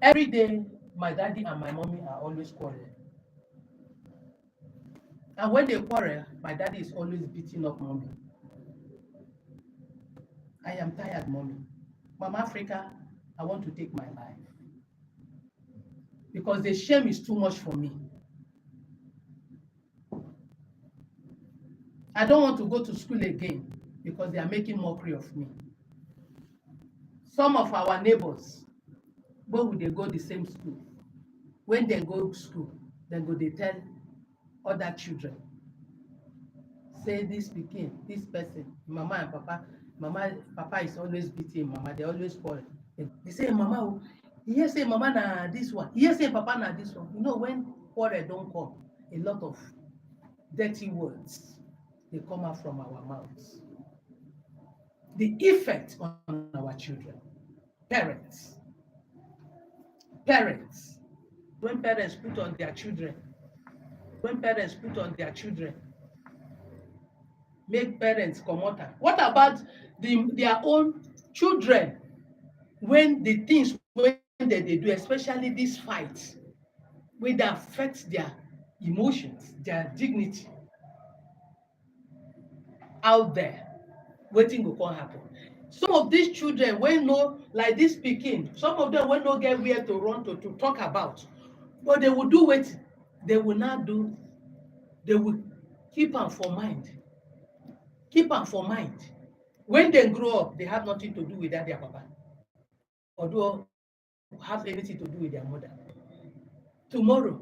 Every day, my daddy and my mommy are always quarreling. And when they quarrel, my daddy is always beating up mommy. I am tired, mommy. Mama Africa, I want to take my life because the shame is too much for me. I don't want to go to school again because they are making mockery of me. Some of our neighbors, where would they go the same school? When they go to school, then go they tell other children, say this pikin, this person, mama and papa is always beating mama, they always quarrel. They say mama, oh, you hear say mama na this one, you hear say papa na this one. You know when quarrel don come, a lot of dirty words dey come out from our mouths. The effect on our children. Parents. Parents. When parents put on their children, when parents put on their children, make parents comot am. What about their own children when the things wey dem dey do, especially this fight, wey dey affect their emotions, their dignity out there, wetin go come happen? Some of these children wey no, like this pikin, some of them wey no get where to run to talk about, but they will do wetin? They will not do, they will keep am for mind. Keep am for mind. When dem grow up, they have nothing to do with that their papa, or have anything to do with their mother. Tomorrow,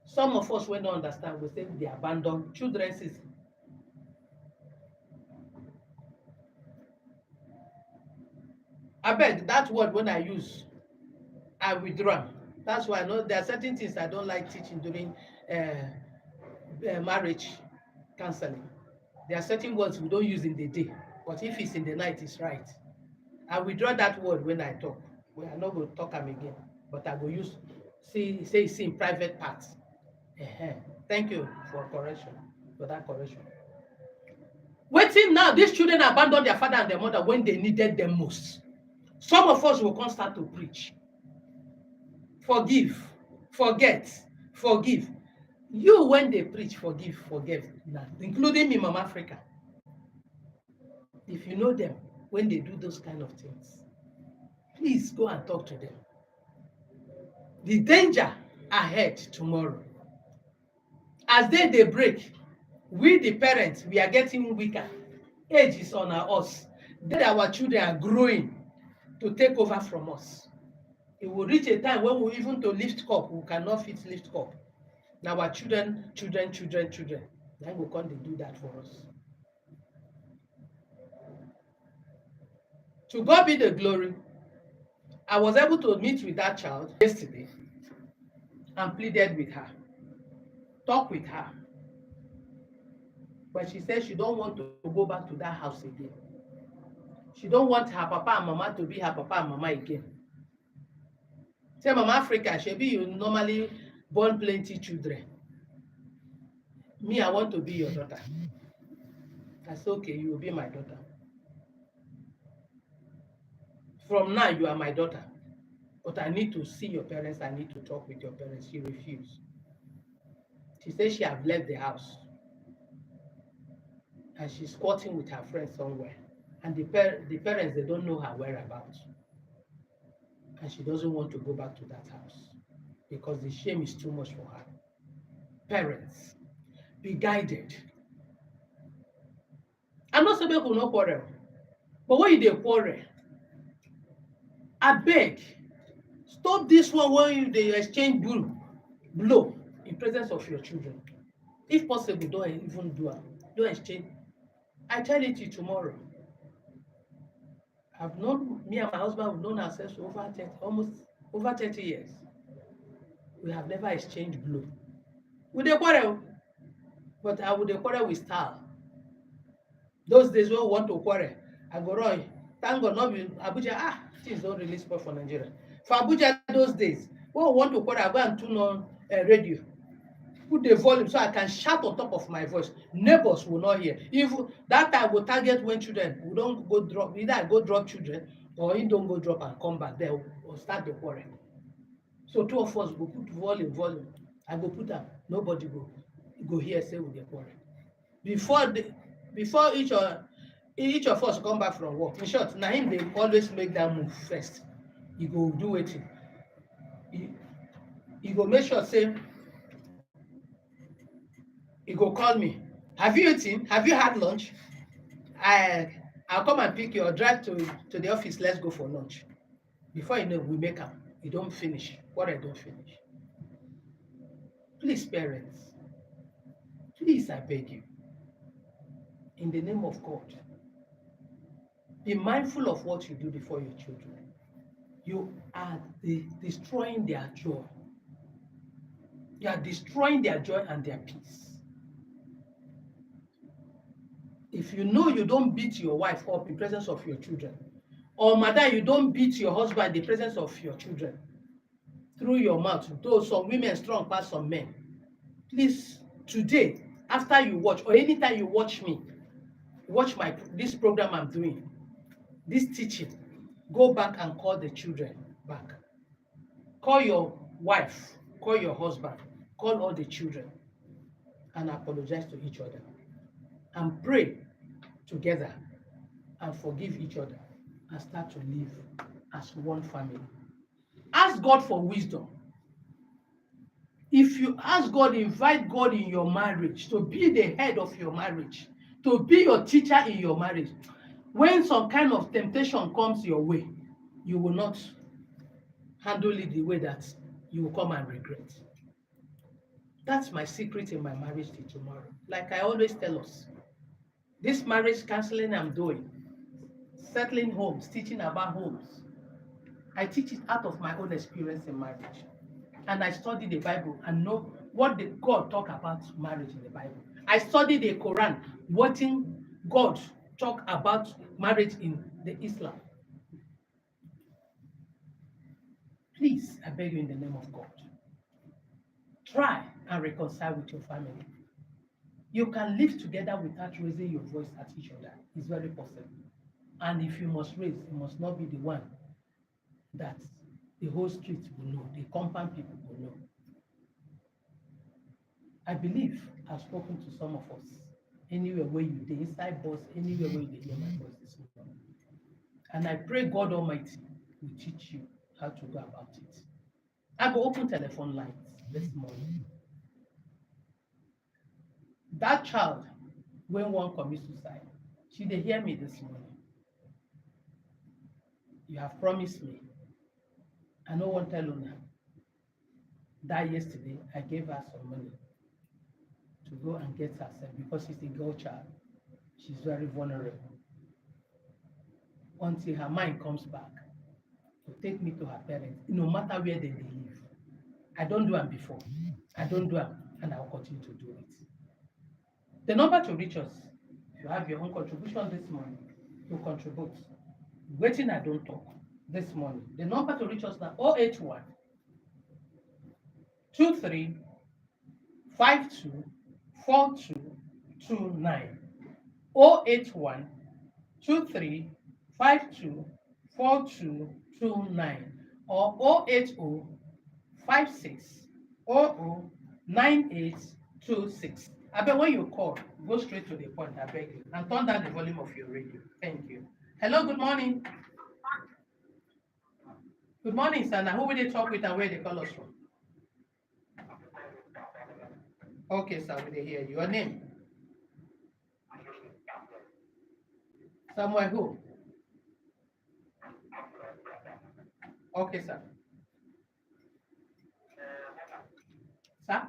some of us wey no understand go say they abandon children since. Abeg, that word when I use, I withdraw. That's why I know there are certain things I don't like teaching during marriage counseling. There are certain words we don't use in the day, but if it's in the night, it's right. I withdraw that word when I talk. Well, I no go talk am again, but I go use say in private parts. Thank you for correction, for that correction. Wetin now? These children abandon their father and their mother when they needed them most. Some of us will come start to preach. Forgive, forget, forgive. You, when they preach, forgive, forget, including me, Mama Africa. If you know them, when they do those kind of things, please go and talk to them. The danger ahead tomorrow. As they break, we the parents, we are getting weaker. Age is on us. Then our children are growing to take over from us. It will reach a time when we even to lift cup, we cannot fit lift cup. Now our children, then we can't do that for us. To God be the glory. I was able to meet with that child yesterday and pleaded with her, talk with her. But she said she don't want to go back to that house again. She don't want her papa and mama to be her papa and mama again. Say, Mama Africa, shebi you normally born plenty children. Me, I want to be your daughter. I said, okay, you will be my daughter. From now, you are my daughter. But I need to see your parents. I need to talk with your parents. She refused. She said she have left the house. And she's squatting with her friends somewhere. And the parents, they don't know her whereabouts. And she doesn't want to go back to that house because the shame is too much for her. Parents, be guided. I'm not saying people no quarrel, but when you dey quarrel, abeg, stop this one when you dey exchange blow in presence of your children. If possible, don't even do am. Don't exchange. I tell it to you tomorrow. Me and my husband, we've known ourselves for almost over 30 years. We have never exchanged blow. We dey quarrel, but I would dey quarrel with style. Those days when we want to quarrel, I go run. Thank God, not be Abuja. Things don't really spoil for Nigeria. For Abuja those days, when we want to quarrel, I go and tune on radio. Put the volume so I can shout on top of my voice. Neighbors will not hear. If that time will target when children, we don't go drop, either I go drop children or he don't go drop and come back, there or start the quarrel. So two of us go put volume. I go put am, nobody go hear say we dey quarrel. Before before each of us come back from work, in short, na him dey always make that move first. He go do wetin? He he go make sure say he go call me. Have you eaten? Have you had lunch? I I'll come and pick you or drive to the office. Let's go for lunch. Before you know, we make am. You don finish. What I don finish. Please, parents, please, I beg you, in the name of God, be mindful of what you do before your children. You are destroying their joy. You are destroying their joy and their peace. If you know you don't beat your wife up in presence of your children, or madam, you don't beat your husband in the presence of your children, through your mouth, though some women strong pass some men, please, today, after you watch, or anytime you watch me, watch this program I'm doing, this teaching, go back and call the children back. Call your wife, call your husband, call all the children, and apologize to each other. And pray together and forgive each other and start to live as one family. Ask God for wisdom. If you ask God, invite God in your marriage to be the head of your marriage, to be your teacher in your marriage. When some kind of temptation comes your way, you will not handle it the way that you will come and regret. That's my secret in my marriage till tomorrow. Like I always tell us, this marriage counseling I'm doing, settling homes, teaching about homes, I teach it out of my own experience in marriage. And I study the Bible and know what God talk about marriage in the Bible. I study the Quran, what God talk about marriage in the Islam. Please, I beg you in the name of God, try and reconcile with your family. You can live together without raising your voice at each other. It's very possible. And if you must raise, it must not be the one that the whole street will know, the compound people will know. I believe I've spoken to some of us. Anywhere where you dey inside bus, anywhere where you dey hear my voice this morning. And I pray God Almighty will teach you how to go about it. I go open telephone lines this morning. That child, when one commit suicide, she dey hear me this morning. You have promised me. I no wan tell una. That yesterday, I gave her some money to go and get herself because she's a girl child. She's very vulnerable. Until her mind comes back to take me to her parents, no matter where they live. I don't do them before. I don't do them, and I'll continue to do it. The number to reach us, if you have your own contribution this morning, to contribute. Waiting, I don't talk this morning. The number to reach us now, 081 23 52 4229. 081 23 52 4229 or 080 56 00 9826. I beg when you call, go straight to the point, I beg you, and turn down the volume of your radio. Thank you. Hello, good morning. Good morning, sir. Now, who will they talk with and where they call us from? Okay, sir, we hear you. Your name? Somewhere who? Okay, sir. Sir?